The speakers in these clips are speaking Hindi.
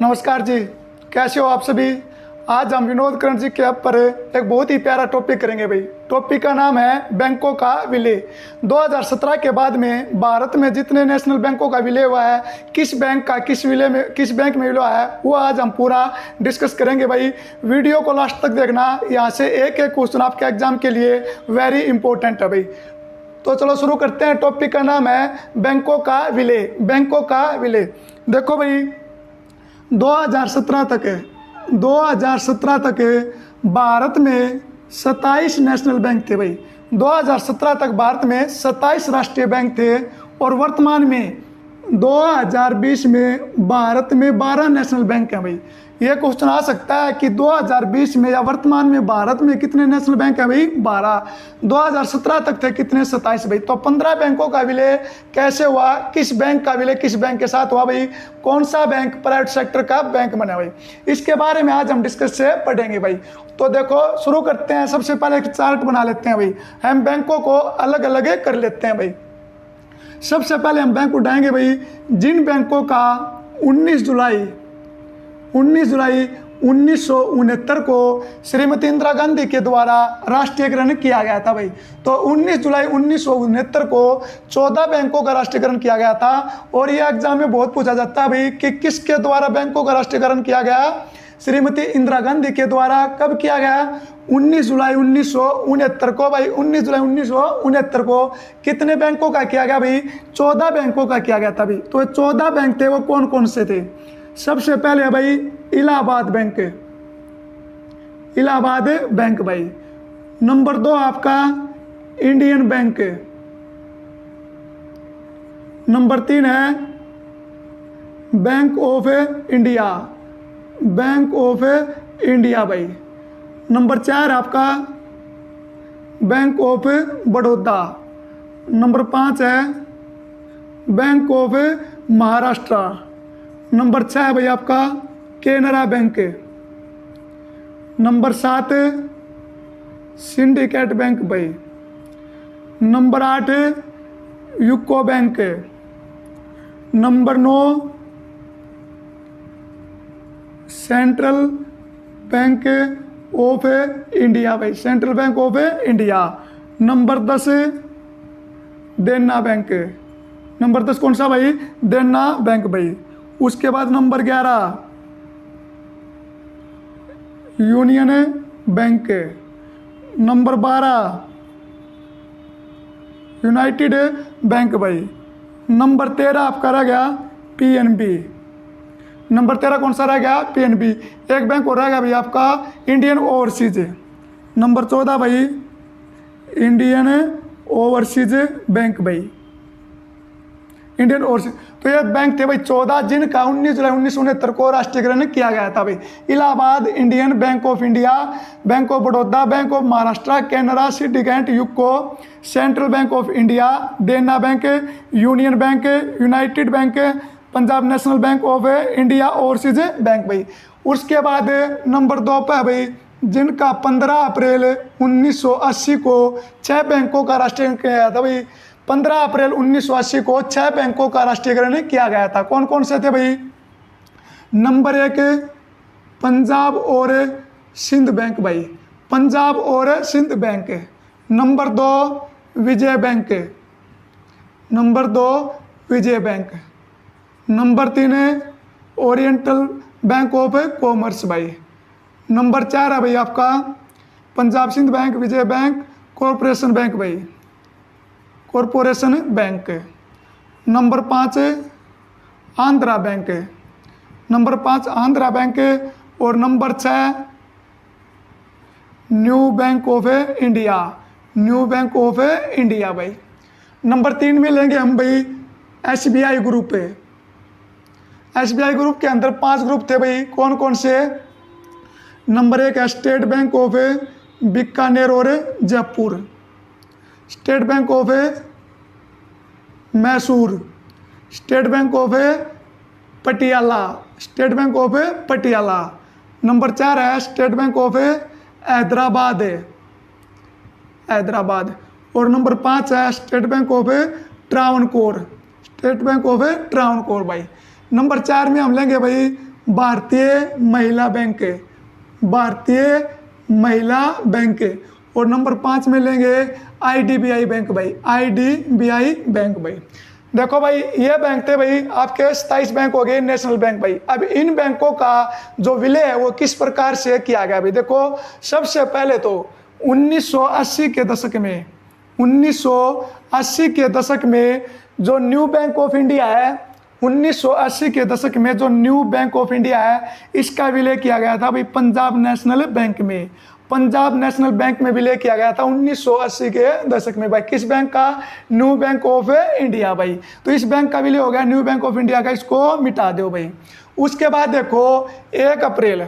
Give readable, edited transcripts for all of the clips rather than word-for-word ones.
नमस्कार जी, कैसे हो आप सभी। आज हम विनोद करण जी के ऐप पर एक बहुत ही प्यारा टॉपिक करेंगे भाई। टॉपिक का नाम है बैंकों का विलय। 2017 के बाद में भारत में जितने नेशनल बैंकों का विलय हुआ है, किस बैंक का किस बैंक में विलय हुआ है, वो आज हम पूरा डिस्कस करेंगे भाई। वीडियो को लास्ट तक देखना, यहाँ से एक एक क्वेश्चन आपके एग्जाम के लिए वेरी इंपॉर्टेंट है भाई। तो चलो शुरू करते हैं। टॉपिक का नाम है बैंकों का विलय। बैंकों का विलय, देखो भाई 2017 तक भारत में 27 नेशनल बैंक थे भाई। 2017 तक भारत में 27 राष्ट्रीय बैंक थे और वर्तमान में 2020 में भारत में 12 नेशनल बैंक हैं भाई। ये क्वेश्चन आ सकता है कि 2020 में या वर्तमान में भारत में कितने नेशनल बैंक हैं भाई? 12। 2017 तक थे कितने? 27 भाई। तो 15 बैंकों का विलय कैसे हुआ? किस बैंक का विलय किस बैंक के साथ हुआ भाई? कौन सा बैंक प्राइवेट सेक्टर का बैंक बना भाई? इसके बारे में आज हम डिस्कस से पढ़ेंगे भाई। तो देखो शुरू करते हैं। सबसे पहले एक चार्ट बना लेते हैं भाई, हम बैंकों को अलग अलग कर लेते हैं भाई। सबसे पहले हम बैंक उठाएंगे भाई जिन बैंकों का 19 जुलाई 1969 को श्रीमती इंदिरा गांधी के द्वारा राष्ट्रीयकरण किया गया था भाई। तो 19 जुलाई 1969 को 14 बैंकों का राष्ट्रीयकरण किया गया था। और यह एग्जाम में बहुत पूछा जाता है भाई कि किसके द्वारा बैंकों का राष्ट्रीयकरण किया गया? श्रीमती इंदिरा गांधी के द्वारा। कब किया गया? 19 जुलाई 1969 को भाई। 19 जुलाई 1969 को कितने बैंकों का किया गया भाई? 14 बैंकों का किया गया था भाई। तो 14 बैंक थे, वो कौन कौन से थे? सबसे पहले है भाई इलाहाबाद बैंक। इलाहाबाद बैंक भाई। नंबर 2 आपका इंडियन बैंक। नंबर 3 है bank of India. Bank of India भाई। नंबर 4 आपका बैंक ऑफ बड़ौदा। नंबर 5 है बैंक ऑफ महाराष्ट्र। नंबर 6 है भाई आपका Canara Bank. Number 7 Syndicate Bank भाई। Number 8 UCO Bank. Number 9 Central Bank of India भाई। Central Bank of India. Number 10 Dena bank. Number 10 कौन सा भाई? देना बैंक भाई। उसके बाद number 11 union bank. Number 12 United bank भाई। नंबर 13 आपका रह गया पीएनबी। नंबर 13 कौन सा रह गया? पीएनबी। एक बैंक और रह गया भाई आपका इंडियन ओवरसीज। नंबर 14 भाई इंडियन ओवरसीज बैंक भाई। Indian overseas. तो ये बैंक थे भाई 14 जिनका 19 जुलाई 1969 को राष्ट्रीयकरण किया गया था भाई। Allahabad, Indian Bank of India, Bank of Baroda, Bank of Maharashtra, Canara, Syndicate, UCO, Central Bank of India, Dena Bank, Union Bank, United Bank, Punjab National Bank of India, Overseas Bank भाई। उसके बाद नंबर 2 पे है भाई जिनका 15 अप्रैल 1980 को 6 बैंकों का राष्ट्रीयकरण किया गया था भाई। 15 अप्रैल 1980 को 6 बैंकों का राष्ट्रीयकरण किया गया था। कौन कौन से थे भाई? नंबर 1 पंजाब और सिंध बैंक भाई। पंजाब और Sindh Bank. Number 2 Vijay Bank. Number 2 Vijay Bank. Number 3 Oriental Bank of Commerce भाई। नंबर 4 है भाई आपका Punjab Sindh Bank, Vijay Bank, Corporation Bank भाई। Corporation Bank. Number 5 Andhra Bank. Number 5 Andhra Bank. और number 6 New Bank of India. New Bank of India भाई। नंबर 3 में लेंगे हम भाई एसबीआई ग्रुप। एसबीआई ग्रुप के अंदर 5 ग्रुप थे भाई। कौन कौन से? नंबर 1 है स्टेट बैंक ऑफ बीकानेर और Jaipur. State Bank of Mysore. State Bank of Patiala. State Bank of Patiala. Number 4 है state Bank of Hyderabad. Hyderabad. और नंबर 5 है state Bank of Travancore. State Bank of Travancore भाई। नंबर 4 में हम लेंगे भाई भारतीय महिला बैंक है, भारतीय महिला बैंक है। और नंबर 5 में लेंगे IDBI बैंक भाई, IDBI बैंक भाई। देखो भाई ये बैंक थे भाई आपके 27 बैंक हो गए नेशनल बैंक भाई। अब इन बैंकों का जो विलय है वो किस प्रकार से किया गया भाई। देखो सबसे पहले तो 1980 के दशक में, 1980 के दशक में जो न्यू बैंक ऑफ इंडिया है, 1980 के दशक में जो न्यू बैंक ऑफ इंडिया है इसका विलय किया गया था भाई पंजाब नेशनल बैंक में। पंजाब नेशनल बैंक में विलय किया गया था 1980 के दशक में भाई। किस बैंक का? न्यू बैंक ऑफ इंडिया भाई। तो इस बैंक का विलय हो गया न्यू बैंक ऑफ इंडिया का, इसको मिटा दो भाई। उसके बाद देखो 1 अप्रैल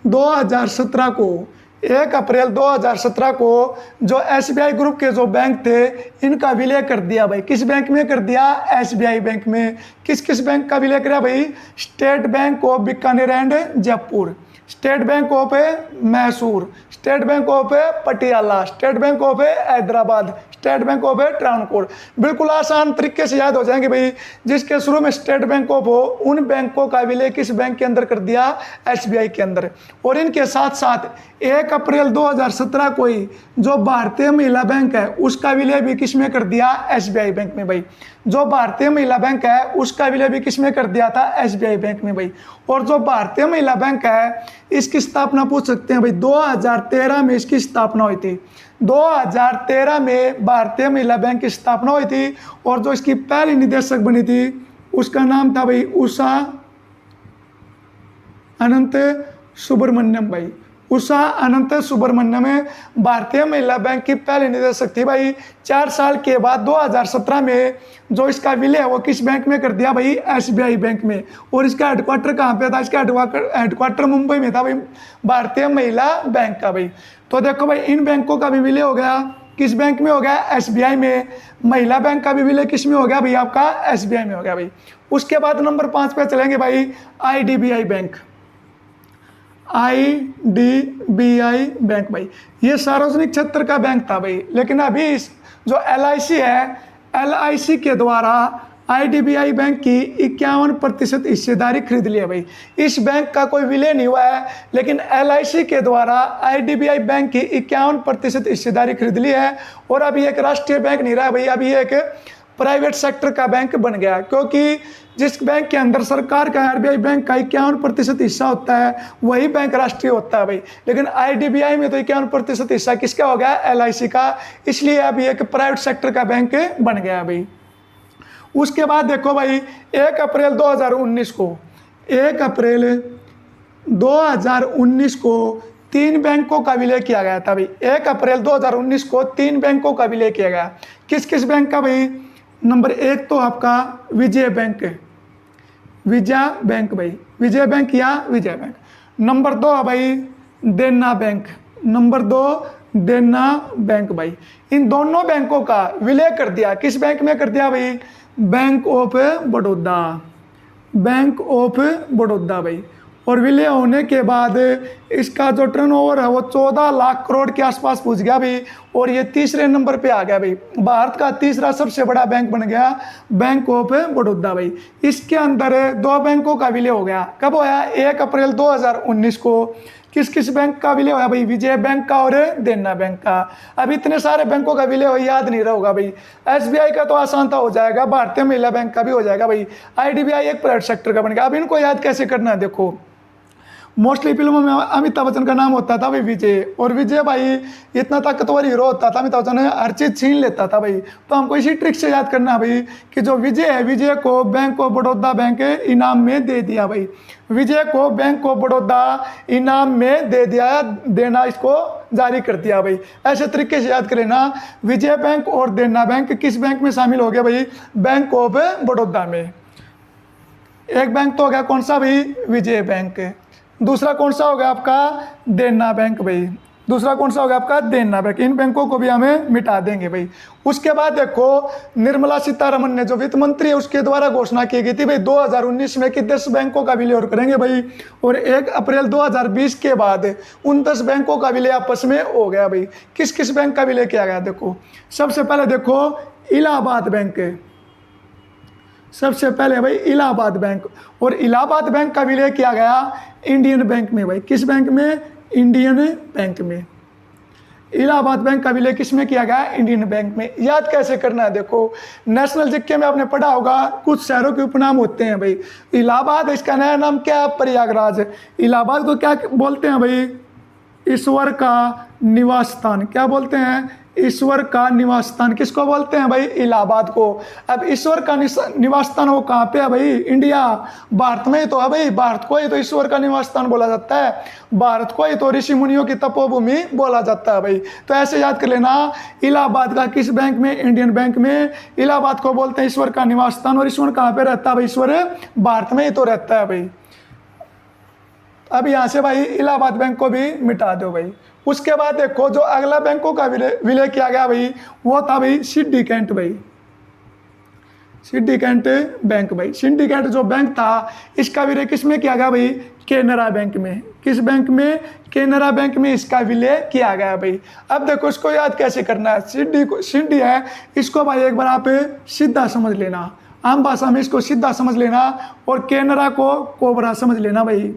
2017 को, 1 अप्रैल 2017 को जो SBI ग्रुप के जो बैंक थे इनका विलय कर दिया भाई। किस बैंक में कर दिया? SBI बैंक में। किस किस बैंक का विलय किया भाई? State Bank of Bikaner and Jaipur, State Bank of Mysore, State Bank of Patiala, State Bank of Hyderabad, State Bank of Travancore. बिल्कुल आसान तरीके से याद हो जाएंगे भाई। जिसके शुरू में स्टेट बैंक ऑफ हो उन बैंकों का विलय किस बैंक के अंदर कर दिया? SBI के अंदर। और इनके साथ साथ 1 अप्रैल 2017 को ही जो भारतीय महिला बैंक है उसका विलय भी किस में कर दिया? SBI बैंक में भाई। जो भारतीय महिला बैंक है उसका विलय भी किस में कर दिया था? SBI बैंक में भाई। और जो भारतीय महिला बैंक है इसकी स्थापना पूछ सकते हैं भाई, 2013 में इसकी स्थापना हुई थी। 2013 में भारतीय महिला बैंक की स्थापना हुई थी। और जो इसकी पहली निदेशक बनी थी उसका नाम था भाई उषा अनंत सुब्रमण्यम भाई। उषा अनंत सुब्रमण्यम भारतीय महिला बैंक की पहली निदेशक थी भाई। 4 साल के बाद 2017 में जो इसका विलय है वो किस बैंक में कर दिया भाई? SBI बैंक में। और इसका हेडक्वार्टर कहाँ पे था? इसका हेडक्वार्टर मुंबई में था भाई, भारतीय महिला बैंक का भाई। तो देखो भाई इन बैंकों का भी विलय हो गया, किस बैंक में हो गया? SBI में। महिला बैंक का भी विलय किस में हो गया भाई? आपका SBI में हो गया भाई। उसके बाद नंबर 5 पे चलेंगे भाई IDBI बैंक, IDBI बैंक भाई। ये सार्वजनिक क्षेत्र का बैंक था भाई, लेकिन अभी इस जो LIC है, LIC के द्वारा IDBI बैंक की 51% हिस्सेदारी खरीद ली है भाई। इस बैंक का कोई विलय नहीं हुआ है, लेकिन LIC के द्वारा IDBI बैंक की 51% हिस्सेदारी खरीद ली है। और अभी एक राष्ट्रीय बैंक नहीं रहा भाई, अभी एक प्राइवेट सेक्टर का बैंक बन गया। क्योंकि जिस बैंक के अंदर सरकार का RBI बैंक का 51% हिस्सा होता है वही बैंक राष्ट्रीय होता है भाई। लेकिन IDBI में तो 51% हिस्सा किसका हो गया? LIC का। इसलिए अभी एक प्राइवेट सेक्टर का बैंक बन गया भाई। उसके बाद देखो भाई 1 अप्रैल 2019 को, 1 अप्रैल 2019 को 3 बैंकों का विलय किया गया था भाई। 1 अप्रैल 2019 को 3 बैंकों का विलय किया गया। किस किस बैंक का भाई? नंबर 1 तो आपका विजय बैंक है, विजय बैंक भाई, विजय बैंक या विजय बैंक। नंबर 2 है भाई देना बैंक, नंबर 2 देना बैंक भाई। इन दोनों बैंकों का विलय कर दिया, किस बैंक में कर दिया भाई? Bank of Baroda, Bank of Baroda भाई। और विलय होने के बाद इसका जो टर्नओवर है वो 14 लाख करोड़ के आसपास पहुंच गया भाई। और ये तीसरे नंबर पे आ गया भाई, भारत का तीसरा सबसे बड़ा बैंक बन गया बैंक ऑफ बड़ौदा भाई। इसके अंदर 2 बैंकों का विलय हो गया। कब होया? 1 अप्रैल 2019 को। किस किस बैंक का विलय होया भाई? विजय बैंक का और देना बैंक का। अब इतने सारे बैंकों का विलय हो याद नहीं रहोगा भाई। SBI का तो आसान था, हो जाएगा। भारतीय महिला बैंक का भी हो जाएगा भाई। IDBI एक प्राइवेट सेक्टर का बन गया। अब इनको याद कैसे करना है? देखो मोस्टली फिल्मों में अमिताभ बच्चन का नाम होता था भाई विजय। और विजय भाई इतना ताकतवर हीरो होता था, अमिताभ बच्चन हर चीज़ छीन लेता था भाई। तो हमको इसी ट्रिक से याद करना है भाई कि जो विजय है, विजय को बैंक ऑफ बड़ौदा बैंक इनाम में दे दिया भाई। विजय को बैंक ऑफ बड़ौदा इनाम में दे दिया, देना इसको जारी कर दिया भाई। ऐसे तरीके से याद कर लेना। विजय बैंक और देना बैंक किस बैंक में शामिल हो गया भाई? बैंक ऑफ बड़ौदा में। एक बैंक तो हो गया कौन सा भाई? विजय बैंक। दूसरा कौन सा हो गया आपका? देना बैंक भाई। दूसरा कौन सा हो गया आपका? देना बैंक। इन बैंकों को भी हमें मिटा देंगे भाई। उसके बाद देखो निर्मला सीतारमण ने जो वित्त मंत्री है उसके द्वारा घोषणा की गई थी भाई 2019 में कि 10 बैंकों का विलय और करेंगे भाई। और 1 अप्रैल 2020 के बाद उन 10 बैंकों का विलय आपस में हो गया भाई। किस किस बैंक का विलय किया गया? देखो सबसे पहले देखो इलाहाबाद बैंक, सबसे पहले भाई इलाहाबाद बैंक, और इलाहाबाद बैंक का विलय किया गया इंडियन बैंक में भाई। किस बैंक में? इंडियन बैंक में। इलाहाबाद बैंक का विलय किस में किया गया? इंडियन बैंक में। याद कैसे करना है? देखो, नेशनल जीके में आपने पढ़ा होगा, कुछ शहरों के उपनाम होते हैं भाई। इलाहाबाद, इसका नया नाम क्या है? प्रयागराज। इलाहाबाद को क्या बोलते हैं भाई? ईश्वर का निवास स्थान। क्या बोलते हैं? ईश्वर का निवास स्थान। किसको बोलते हैं भाई? इलाहाबाद को। अब ईश्वर का निवास स्थान वो कहाँ पे है भाई? इंडिया, भारत में ही तो है भाई। भारत को ही तो ईश्वर का निवास स्थान बोला जाता है, भारत को ही तो ऋषि मुनियों की तपोभूमि बोला जाता है भाई। तो ऐसे याद कर लेना, इलाहाबाद का किस बैंक में? इंडियन बैंक में। इलाहाबाद को बोलते हैं ईश्वर का निवास स्थान, और ईश्वर कहाँ पे रहता है भाई? ईश्वर भारत में ही तो रहता है भाई। अब यहाँ से भाई इलाहाबाद बैंक को भी मिटा दो भाई। उसके बाद देखो, जो अगला बैंकों का विलय किया गया भाई, वो था भाई सिंडिकेट भाई। सिंडिकेट बैंक भाई। सिंडिकेट जो बैंक था, इसका विलय किस में किया गया भाई? केनरा बैंक में। किस बैंक में? केनरा बैंक में इसका विलय किया गया भाई। अब देखो, इसको याद कैसे करना है? सिंडी है, इसको भाई एक बार आप सीधा समझ लेना, आम भाषा में इसको सीधा समझ लेना, और केनरा को कोबरा समझ लेना भाई।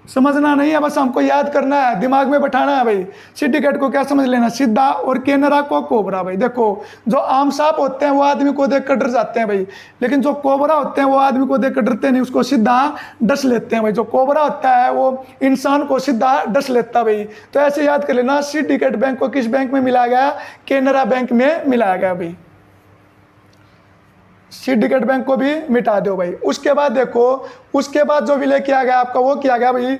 समझना नहीं है, बस हमको याद करना है, दिमाग में बैठाना है भाई। सिंडिकेट को क्या समझ लेना? सीधा, और केनरा को कोबरा भाई। देखो, जो आम सांप होते हैं वो आदमी को देख कर डर जाते हैं भाई, लेकिन जो कोबरा होते हैं वो आदमी को देख कर डरते नहीं, उसको सीधा डस लेते हैं भाई। जो कोबरा होता है वो इंसान को सीधा डस लेता है भाई। तो ऐसे याद कर लेना, सिंडिकेट बैंक को किस बैंक में मिलाया गया? केनरा बैंक में मिलाया गया भाई। सिंडिकेट बैंक को भी मिटा दो भाई। उसके बाद देखो, उसके बाद जो विलय किया गया आपका, वो किया गया भाई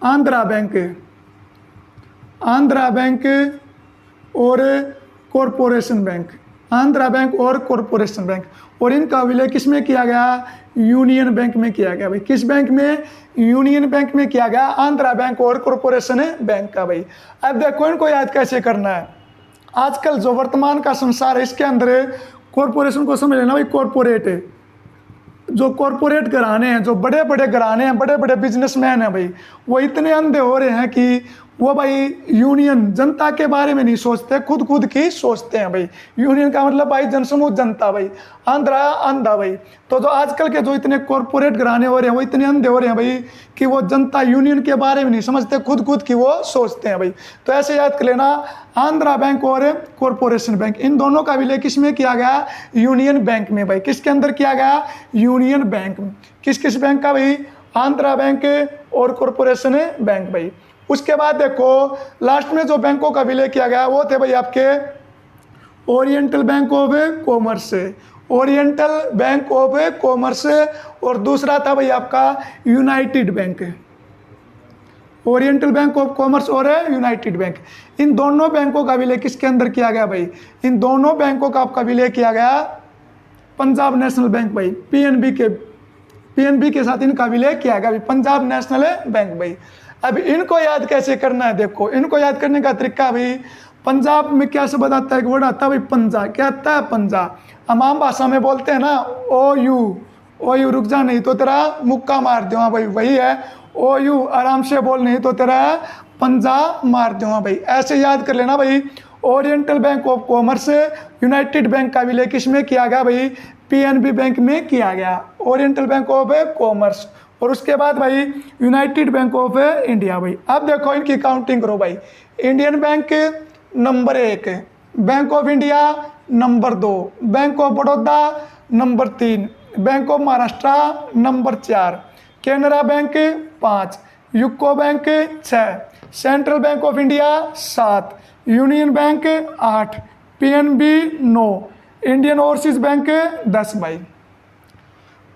आंध्रा बैंक। आंध्रा बैंक और कॉरपोरेशन बैंक। आंध्रा बैंक और कॉरपोरेशन बैंक, और इनका विलय किस में किया गया? यूनियन बैंक में किया गया भाई। किस बैंक में? यूनियन बैंक में किया गया, आंध्रा बैंक और कॉरपोरेशन बैंक का भाई। अब देखो, इनको याद कैसे करना है? आजकल जो वर्तमान का संसार है, इसके अंदर कॉरपोरेशन को समझ लेना भाई। कॉरपोरेट, जो कॉरपोरेट घराने हैं, जो बड़े बड़े घराने हैं, बड़े बड़े बिजनेसमैन हैं भाई, वो इतने अंधे हो रहे हैं कि वो भाई यूनियन, जनता के बारे में नहीं सोचते, खुद की सोचते हैं भाई। यूनियन का मतलब भाई जनसमूह, जनता भाई। आंध्रा अंधा भाई। तो जो आजकल के जो इतने कॉरपोरेट घराने हो रहे हैं, वो इतने अंधे हो रहे हैं भाई कि वो जनता, यूनियन के बारे में नहीं समझते, खुद की वो सोचते हैं भाई। तो ऐसे याद कर लेना, आंध्रा बैंक और कॉरपोरेशन बैंक, इन दोनों का विलय किस में किया गया? यूनियन बैंक में भाई। किसके अंदर किया गया? Union bank. किस किस बैंक का भाई? आंध्रा बैंक और कॉरपोरेशन बैंक भाई। उसके बाद देखो, लास्ट में जो बैंकों का विलय किया गया वो थे भाई आपके oriental Bank of commerce. Oriental Bank of commerce, और दूसरा था भाई आपका United bank. Oriental Bank of commerce और यूनाइटेड बैंक, इन दोनों बैंकों का विलय किसके अंदर किया गया भाई? इन दोनों बैंकों का आपका विलय किया गया पंजाब नेशनल बैंक भाई। पीएनबी के साथ इनका विलय किया गया भाई, पंजाब नेशनल बैंक भाई। अब इनको याद कैसे करना है? देखो, इनको याद करने का तरीका भाई, पंजाब में क्या शब्द आता है? एक वर्ड आता है भाई पंजा। क्या आता है? पंजा। हम आम भाषा में बोलते हैं ना, ओ यू रुक जा, नहीं तो तेरा मुक्का मार दो। हाँ भाई, वही है ओ यू, आराम से बोल, नहीं तो तेरा पंजा मार दो। हाँ भाई, ऐसे याद कर लेना भाई। Oriental Bank of commerce, United bank का विलय किस में किया गया भाई? पीएनबी बैंक में किया गया। ओरिएंटल बैंक ऑफ कॉमर्स, और उसके बाद भाई यूनाइटेड बैंक ऑफ इंडिया भाई। अब देखो, इनकी काउंटिंग करो भाई। Indian bank number 1, bank of India number 2, bank of Baroda number 3, bank of Maharashtra number 4, Canara bank 5, UCO bank 6, central Bank of India 7, union bank 8, PNB 9, Indian overseas bank 10 भाई,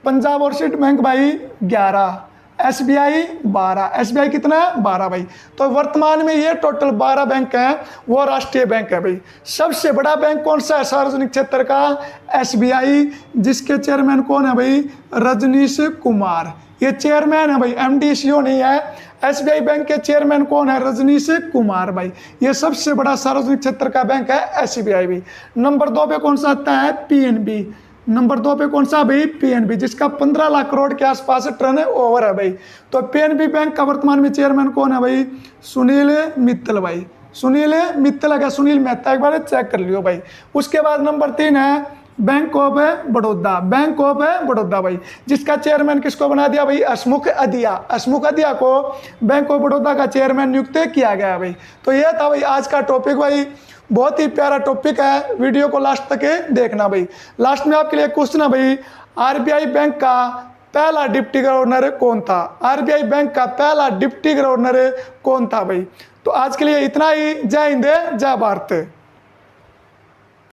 पंजाब ओवरसीज बैंक भाई 11, एसबीआई 12। एसबीआई कितना है? 12 भाई। तो वर्तमान में ये टोटल 12 बैंक हैं, वो राष्ट्रीय बैंक है भाई। सबसे बड़ा बैंक कौन सा है सार्वजनिक क्षेत्र का? एसबीआई, जिसके चेयरमैन कौन है भाई? रजनीश कुमार। ये चेयरमैन है भाई, एमडी सीईओ नहीं है। एसबीआई बैंक के चेयरमैन कौन है? रजनीश कुमार भाई। ये सबसे बड़ा सार्वजनिक क्षेत्र का बैंक है एसबीआई भी। नंबर 2 पे कौन सा आता है? पीएनबी। नंबर 2 पे कौन सा भाई? पीएनबी, जिसका 15 लाख करोड़ के आसपास टर्न ओवर है भाई। तो पीएनबी बैंक का वर्तमान में चेयरमैन कौन है भाई? सुनील मित्तल भाई। सुनील मित्तल है क्या? सुनील मेहता, एक बार चेक कर लियो भाई। उसके बाद नंबर 3 है bank of Baroda, Bank of Baroda भाई, जिसका चेयरमैन किसको बना दिया भाई, हसमुख अधिया, हसमुख अधिया को बैंक ऑफ बड़ौदा का चेयरमैन नियुक्त किया गया भाई। तो यह था भाई आज का टॉपिक भाई, बहुत ही प्यारा टॉपिक है, वीडियो को लास्ट तक देखना भाई। लास्ट में आपके लिए क्वेश्चन है भाई, आरबीआई बैंक का पहला डिप्टी गवर्नर कौन था, आरबीआई बैंक का पहला डिप्टी गवर्नर कौन था भाई। तो आज के लिए इतना ही, जय हिंद जय भारत।